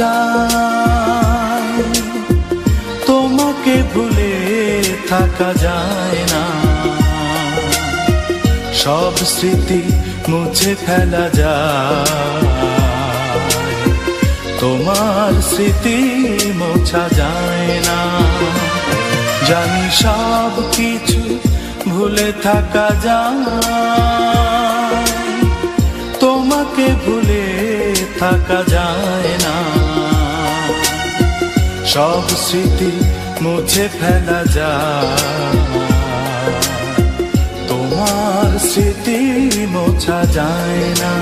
যায়, তোমাকে ভুলে থাকা যায় না। সব স্মৃতি মুছে ফেলা যায়, তোমার স্মৃতি মোছা যায় না। জানি সব কিছু ভুলে থাকা যায়, তোমাকে ভুলে থাকা যায় না। সব স্মৃতি মুছে ফেলা যায়, তোমার স্মৃতি মোছা যায় না।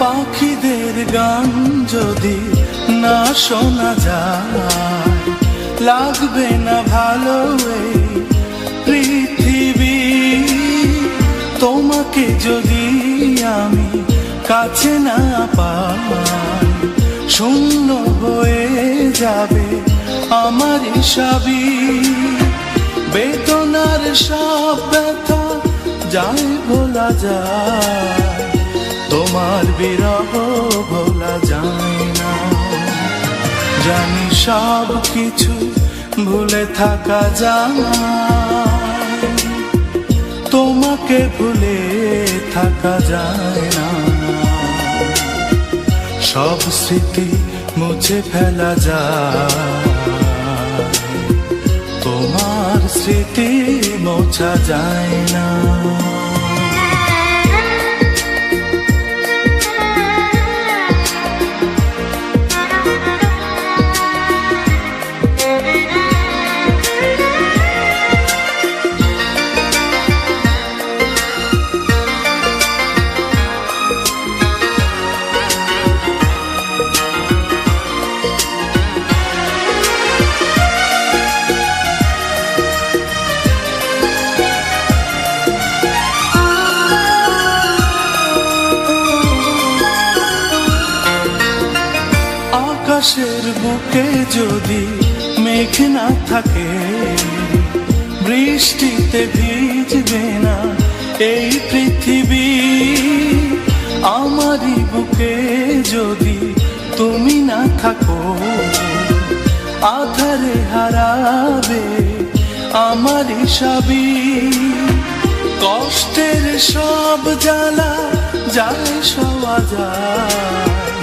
পাখিদের গান যদি না শোনা যায়, লাগবে না ভালো এই পৃথিবী। তোমাকে যদি আমি কাছে না পাই, শূন্য হয়ে যাবে আমার সবই। বেদনার সব ব্যথা যায় ভোলা যায়, তোমার বিরহ ভোলা যায় না। জানি সব কিছু ভুলে থাকা যায়, তোমাকে ভুলে থাকা যায় না। সব স্মৃতি মুছে ফেলা যায়, তোমার স্মৃতি মোছা যায় না। আকাশের বুকে যদি মেঘ না থাকে, বৃষ্টিতে ভিজবে না এই পৃথিবী। আমারই বুকে যদি তুমি না থাকো, আধারে হারাবে আমারই সবই। কষ্টের সব জ্বালা যায় সওয়া যায়,